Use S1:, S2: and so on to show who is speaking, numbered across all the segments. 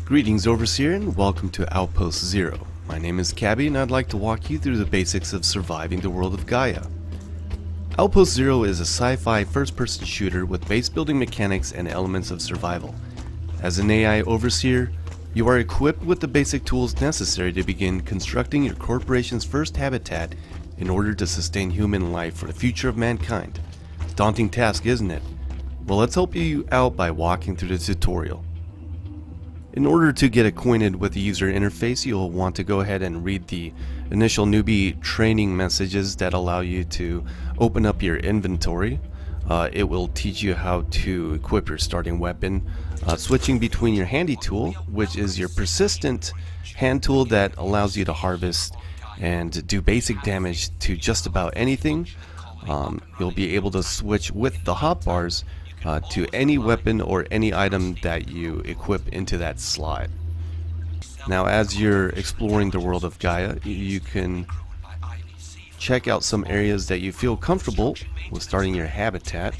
S1: Greetings, Overseer, and welcome to Outpost 0. My name is Cabby, and I'd like to walk you through the basics of surviving the world of Gaia. Outpost 0 is a sci-fi first-person shooter with base building mechanics and elements of survival. As an AI Overseer, you are equipped with the basic tools necessary to begin constructing your corporation's first habitat in order to sustain human life for the future of mankind. Daunting task, isn't it? Well, let's help you out by walking through the tutorial. In order to get acquainted with the user interface, you'll want to go ahead and read the initial newbie training messages that allow you to open up your inventory. It will teach you how to equip your starting weapon, switching between your handy tool, which is your persistent hand tool that allows you to harvest and do basic damage to just about anything. You'll be able to switch with the hotbars to any weapon or any item that you equip into that slot. Now, as you're exploring the world of Gaia, you can check out some areas that you feel comfortable with starting your habitat.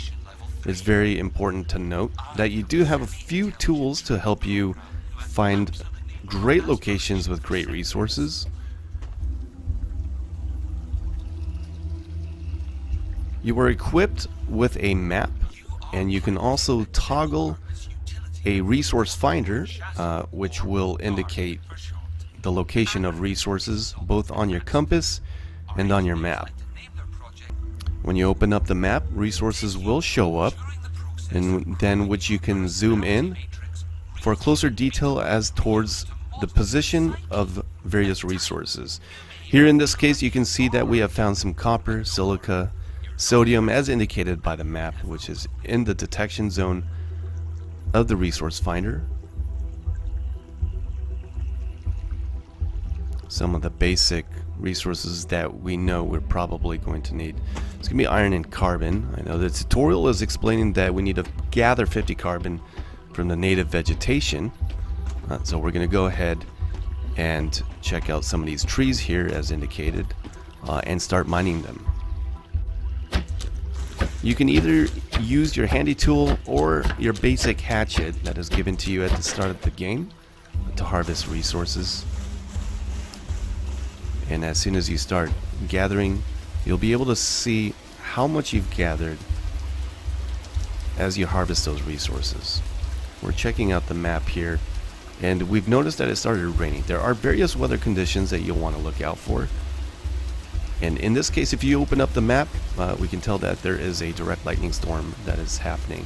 S1: It's very important to note that you do have a few tools to help you find great locations with great resources. You are equipped with a map, and you can also toggle a resource finder, which will indicate the location of resources both on your compass and on your map. When you open up the map, resources will show up, and then which you can zoom in for closer detail as towards the position of various resources. Here in this case, you can see that we have found some copper, silica, sodium as indicated by the map, which is in the detection zone of the resource finder. Some of the basic resources that we know we're probably going to need. It's going to be iron and carbon. I know the tutorial is explaining that we need to gather 50 carbon from the native vegetation. So we're going to go ahead and check out some of these trees here as indicated and start mining them. You can either use your handy tool or your basic hatchet that is given to you at the start of the game to harvest resources. And as soon as you start gathering, you'll be able to see how much you've gathered as you harvest those resources. We're checking out the map here, and we've noticed that it started raining. There are various weather conditions that you'll want to look out for. And in this case, if you open up the map, we can tell that there is a direct lightning storm that is happening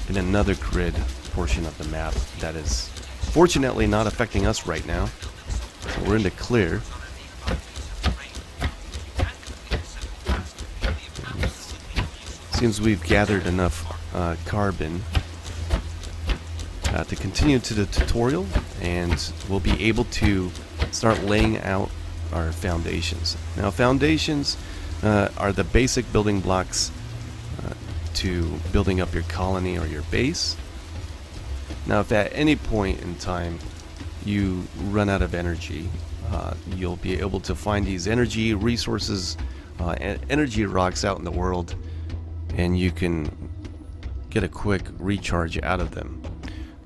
S1: in another grid portion of the map that is fortunately not affecting us right now. So we're in the clear. Seems we've gathered enough carbon to continue to the tutorial, and we'll be able to start laying out our foundations. Now, foundations are the basic building blocks to building up your colony or your base. Now, if at any point in time you run out of energy, you'll be able to find these energy resources and energy rocks out in the world, and you can get a quick recharge out of them.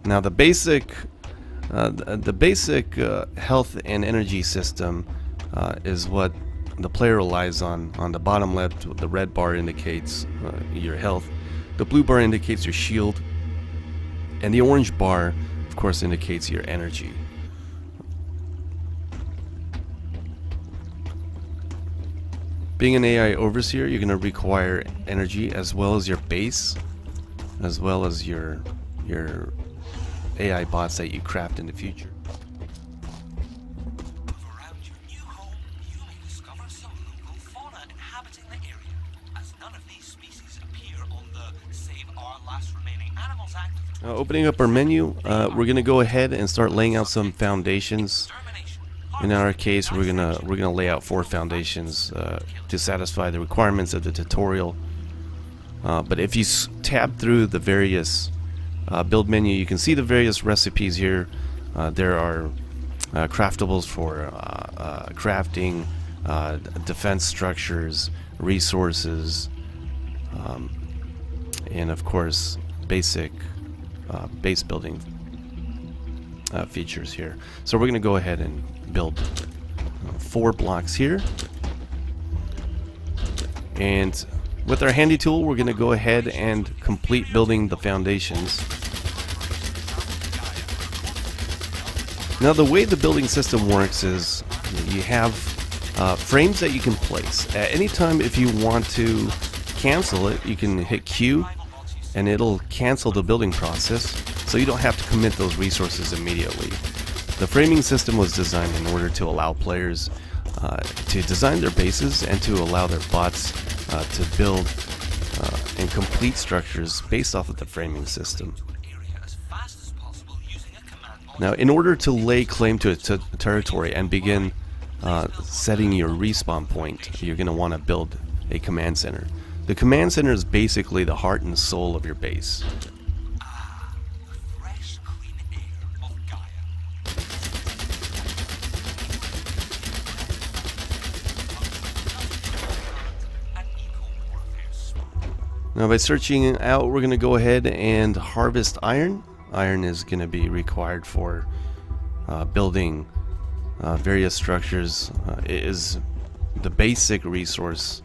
S1: Now, the basic health and energy system is what the player relies on. On the bottom left, the red bar indicates your health, the blue bar indicates your shield, and the orange bar, of course, indicates your energy. Being an AI Overseer, you're going to require energy as well as your base, as well as your AI bots that you craft in the future. Opening up our menu, we're going to go ahead and start laying out some foundations. In our case, we're gonna lay out 4 foundations to satisfy the requirements of the tutorial. But if you tab through the various build menu, you can see the various recipes here. There are craftables for crafting, defense structures, resources, and of course basic base building features here. So we're going to go ahead and build 4 blocks here. And with our handy tool, we're going to go ahead and complete building the foundations. Now the way the building system works is you have frames that you can place. At any time, if you want to cancel it, you can hit Q and it'll cancel the building process, so you don't have to commit those resources immediately. The framing system was designed in order to allow players to design their bases and to allow their bots to build and complete structures based off of the framing system. Now, in order to lay claim to a territory and begin setting your respawn point, you're going to want to build a command center. The command center is basically the heart and soul of your base. Now, by searching out, we're going to go ahead and harvest iron. Iron is going to be required for building various structures. It is the basic resource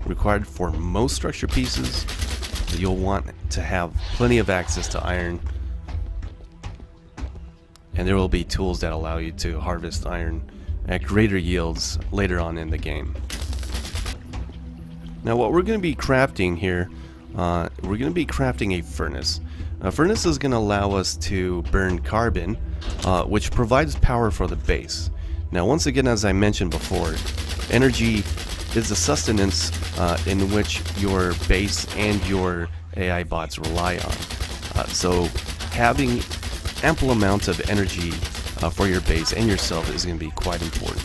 S1: required for most structure pieces. You'll want to have plenty of access to iron, and there will be tools that allow you to harvest iron at greater yields later on in the game. Now, what we're going to be crafting here, we're going to be crafting a furnace. A furnace is going to allow us to burn carbon, which provides power for the base. Now, once again, as I mentioned before, energy is the sustenance in which your base and your AI bots rely on. So having ample amounts of energy for your base and yourself is going to be quite important.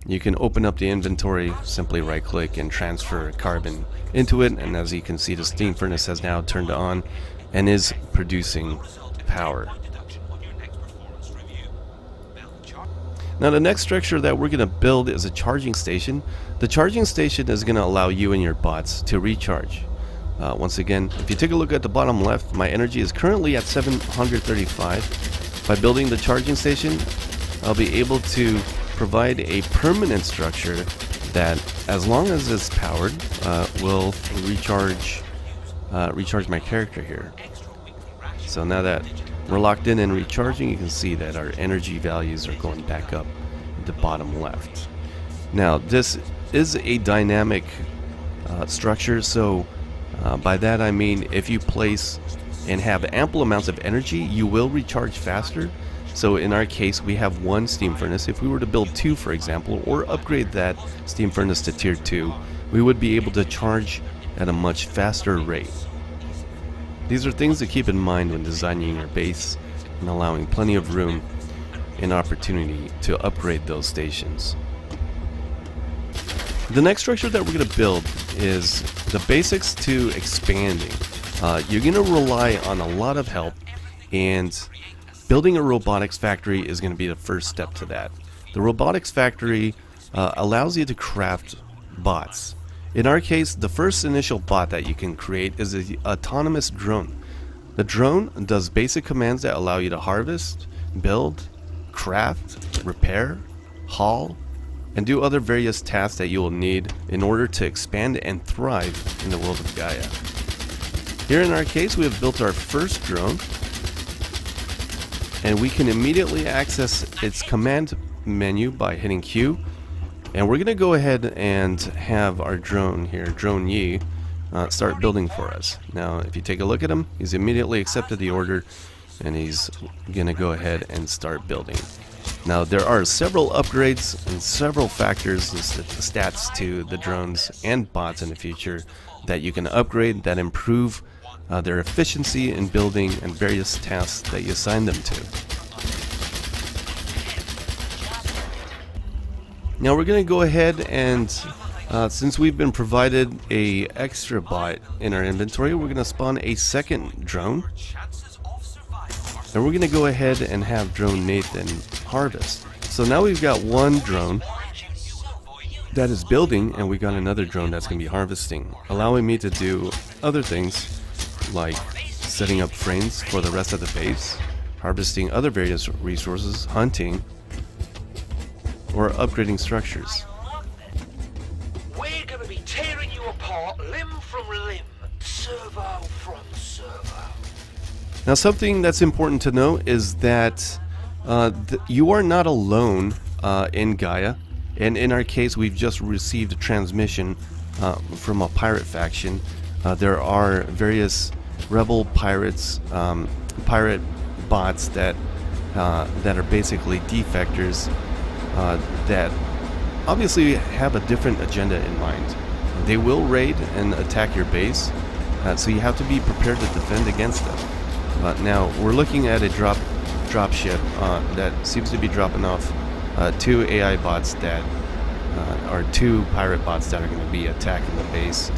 S1: You can open up the inventory, simply right click and transfer carbon into it, and as you can see, the steam furnace has now turned on and is producing power. Now, the next structure that we're going to build is a charging station. The charging station is going to allow you and your bots to recharge. Once again, if you take a look at the bottom left, my energy is currently at 735. By building the charging station, I'll be able to provide a permanent structure that, as long as it's powered, will recharge my character here. So now that we're locked in and recharging, you can see that our energy values are going back up at the bottom left. Now, this is a dynamic structure, so by that I mean if you place and have ample amounts of energy, you will recharge faster. So in our case, we have 1 steam furnace. If we were to build 2, for example, or upgrade that steam furnace to tier 2, we would be able to charge at a much faster rate. These are things to keep in mind when designing your base and allowing plenty of room and opportunity to upgrade those stations. The next structure that we're going to build is the basics to expanding. You're going to rely on a lot of help, and building a robotics factory is going to be the first step to that. The robotics factory allows you to craft bots. In our case, the first initial bot that you can create is an autonomous drone. The drone does basic commands that allow you to harvest, build, craft, repair, haul, and do other various tasks that you will need in order to expand and thrive in the world of Gaia. Here in our case, we have built our first drone, and we can immediately access its command menu by hitting Q. And we're going to go ahead and have our drone here, Drone Yi, start building for us. Now, if you take a look at him, he's immediately accepted the order, and he's going to go ahead and start building. Now, there are several upgrades and several factors and stats to the drones and bots in the future that you can upgrade that improve their efficiency in building and various tasks that you assign them to. Now we're going to go ahead and since we've been provided a extra bot in our inventory, we're going to spawn a second drone, and we're going to go ahead and have drone Nathan harvest. So now we've got 1 drone. that is building, and we got another drone that's going to be harvesting, allowing me to do other things like setting up frames for the rest of the base, harvesting other various resources, hunting, or upgrading structures.
S2: We're going to be tearing you apart limb from limb, servo from servo.
S1: Now, something that's important to know is that you are not alone in Gaia, and in our case we've just received a transmission from a pirate faction. There are various rebel pirates, pirate bots that are basically defectors that obviously have a different agenda in mind. They will raid and attack your base, so you have to be prepared to defend against them. Now we're looking at a drop ship that seems to be dropping off 2 AI bots that are 2 pirate bots that are going to be attacking the base.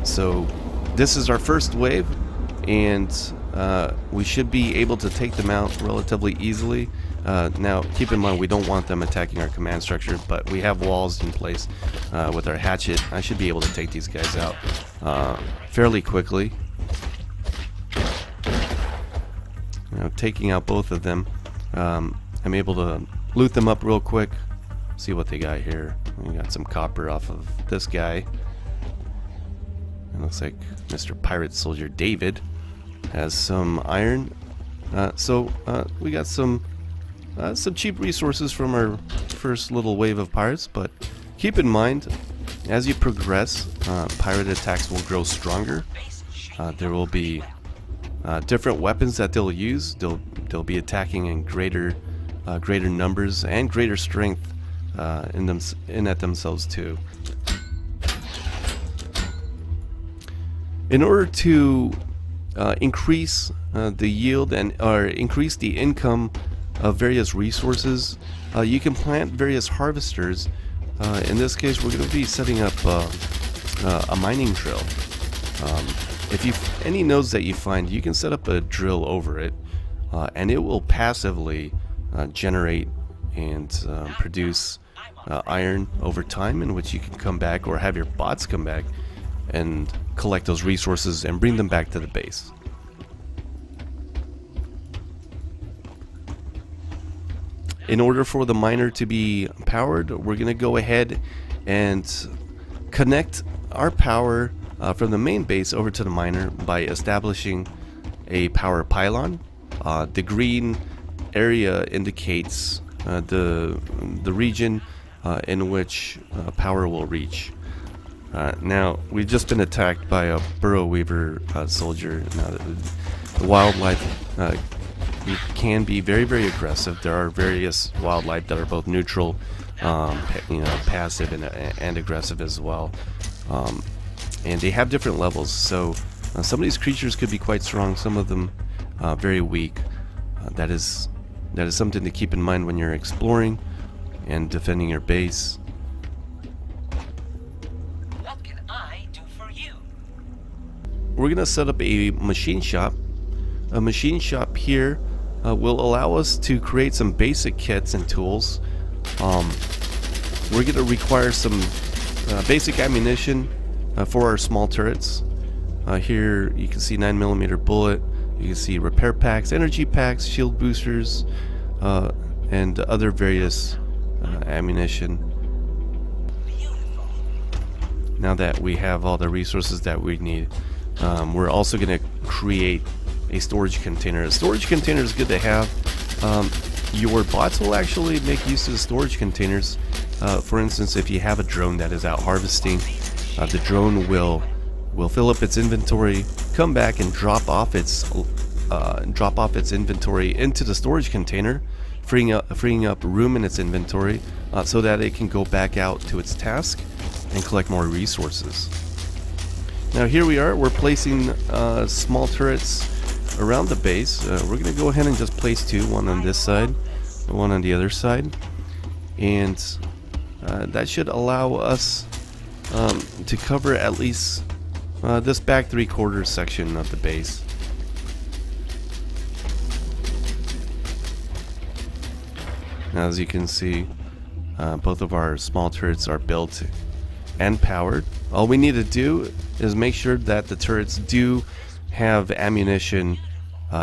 S1: So this is our first wave, and we should be able to take them out relatively easily. Now keep in mind we don't want them attacking our command structure, but we have walls in place with our hatchet. I should be able to take these guys out fairly quickly. Taking out both of them, I'm able to loot them up real quick, see what they got here. We got some copper off of this guy. It looks like Mr. Pirate Soldier David has some iron. So we got some cheap resources from our first little wave of pirates, but keep in mind, as you progress, pirate attacks will grow stronger. There will be different weapons that they'll use. They'll be attacking in greater numbers and greater strength in at themselves too. In order to increase the yield or increase the income of various resources, you can plant various harvesters. In this case, we're going to be setting up a mining drill. If any nodes that you find, you can set up a drill over it, and it will passively generate and produce iron over time, in which you can come back or have your bots come back and collect those resources and bring them back to the base. In order for the miner to be powered, we're going to go ahead and connect our power from the main base over to the miner by establishing a power pylon. The green area indicates the region in which power will reach. Now, we've just been attacked by a burrow weaver soldier. Now, the wildlife can be very, very aggressive. There are various wildlife that are both neutral, passive and aggressive as well. And they have different levels, so some of these creatures could be quite strong, some of them very weak. That is something to keep in mind when you're exploring and defending your base.
S2: What can I do for you?
S1: We're going to set up a machine shop. A machine shop here will allow us to create some basic kits and tools. We're going to require some basic ammunition for our small turrets. Here you can see 9mm bullet, you can see repair packs, energy packs, shield boosters, and other various ammunition. Now that we have all the resources that we need, we're also going to create a storage container. A storage container is good to have. Your bots will actually make use of the storage containers. For instance, if you have a drone that is out harvesting, the drone will fill up its inventory, come back and drop off its inventory into the storage container, freeing up room in its inventory so that it can go back out to its task and collect more resources. Now here we are, we're placing small turrets around the base. We're going to go ahead and just place 2, one on this side, one on the other side, and that should allow us to cover at least this back 3/4 section of the base. Now, as you can see, Both of our small turrets are built and powered. All we need to do is make sure that the turrets do have ammunition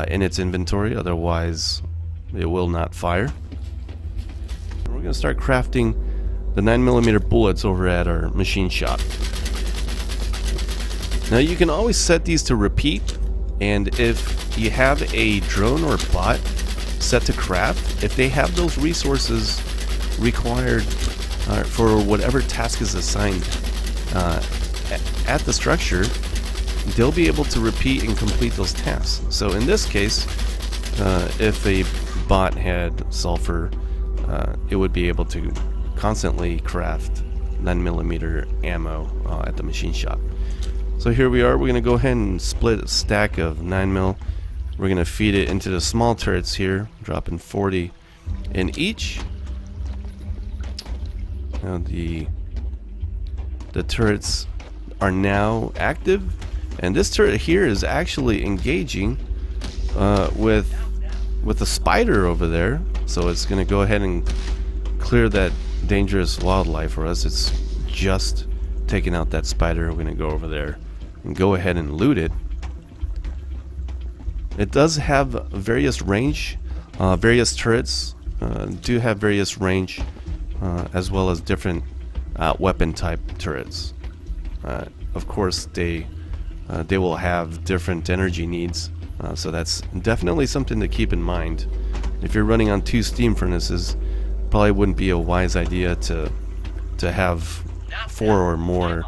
S1: in its inventory, otherwise it will not fire. We're going to start crafting the 9mm bullets over at our machine shop. Now you can always set these to repeat, and if you have a drone or bot set to craft, if they have those resources required for whatever task is assigned at the structure, they'll be able to repeat and complete those tasks. So in this case, if a bot had sulfur, it would be able to constantly craft 9mm ammo at the machine shop. So here we are. We're going to go ahead and split a stack of 9mm. We're going to feed it into the small turrets here, dropping 40 in each. Now the turrets are now active, and this turret here is actually engaging with a spider over there. So it's going to go ahead and clear that dangerous wildlife for us. It's just taking out that spider. We're going to go over there and go ahead and loot it. It does have various range. Various turrets do have various range, as well as different weapon type turrets. Of course, they will have different energy needs, so that's definitely something to keep in mind. If you're running on 2 steam furnaces, probably wouldn't be a wise idea to have 4 or more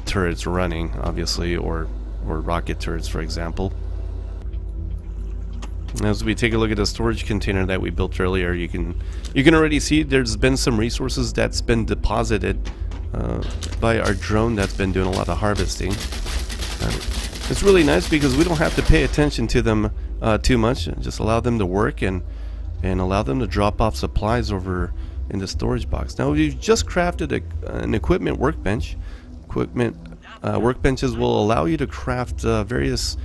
S1: turrets running, obviously, or rocket turrets, for example. As we take a look at the storage container that we built earlier, you can already see there's been some resources that's been deposited by our drone that's been doing a lot of harvesting. It's really nice because we don't have to pay attention to them too much. Just allow them to work and allow them to drop off supplies over in the storage box. Now we've just crafted an equipment workbench. Workbenches will allow you to craft various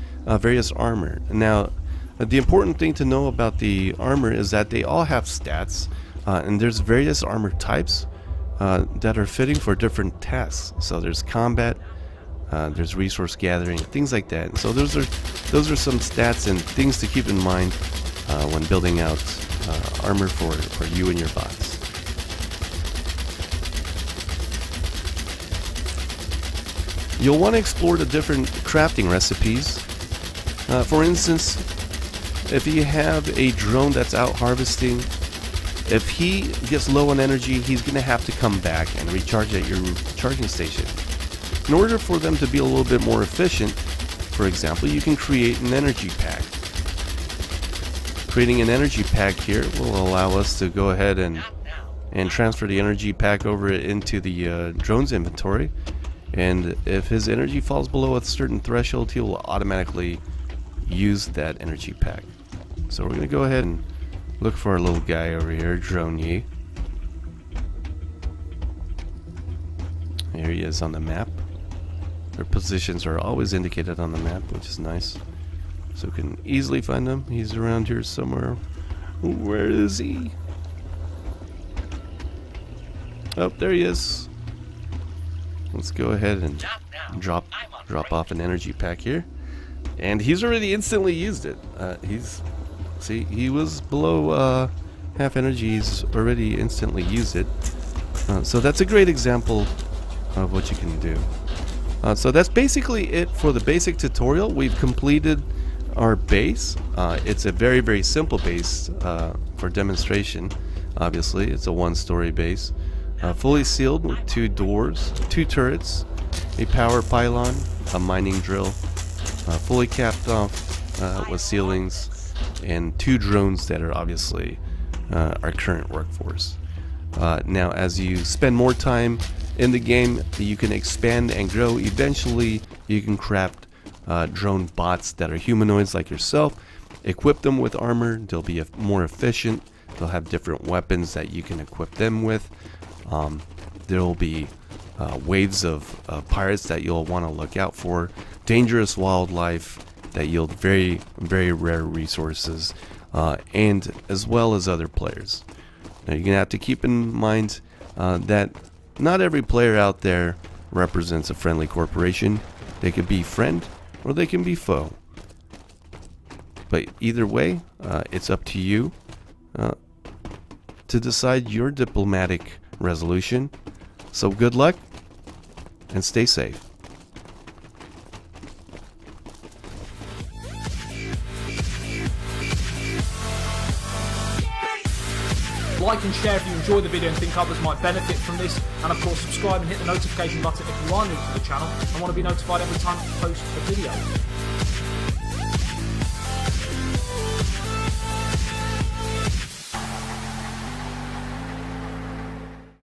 S1: armor. Now the important thing to know about the armor is that they all have stats, and there's various armor types that are fitting for different tasks. So there's combat, there's resource gathering, things like that. So those are some stats and things to keep in mind when building out armor for you and your bots. You'll want to explore the different crafting recipes. For instance, if you have a drone that's out harvesting, if he gets low on energy, he's going to have to come back and recharge at your charging station. In order for them to be a little bit more efficient, for example, you can create an energy pack. Creating an energy pack here will allow us to go ahead and transfer the energy pack over into the drone's inventory. And if his energy falls below a certain threshold, he will automatically use that energy pack. So we're going to go ahead and look for our little guy over here, Drone Yi. Here he is on the map. Their positions are always indicated on the map, which is nice. So we can easily find him. He's around here somewhere. Where is he? Oh, there he is. Let's go ahead and drop off an energy pack here. And he's already instantly used it. See, he was below half energy. He's already instantly used it. So that's a great example of what you can do. So that's basically it for the basic tutorial. We've completed our base. It's a very, very simple base for demonstration. Obviously, it's a 1-story base. Fully sealed with 2 doors, 2 turrets, a power pylon, a mining drill, fully capped off with ceilings, and 2 drones that are obviously our current workforce. Now, as you spend more time in the game, you can expand and grow. Eventually, you can craft drone bots that are humanoids like yourself, equip them with armor. They'll be more efficient. They'll have different weapons that you can equip them with. There will be waves of pirates that you'll want to look out for, dangerous wildlife that yield very, very rare resources, and as well as other players. Now you're going to have to keep in mind that not every player out there represents a friendly corporation. They could be friend or they can be foe. But either way, it's up to you to decide your diplomatic resolution. So good luck and stay safe.
S3: Like and share if you enjoy the video and think others might benefit from this, and of course subscribe and hit the notification button if you are new to the channel and want to be notified every time I post a video.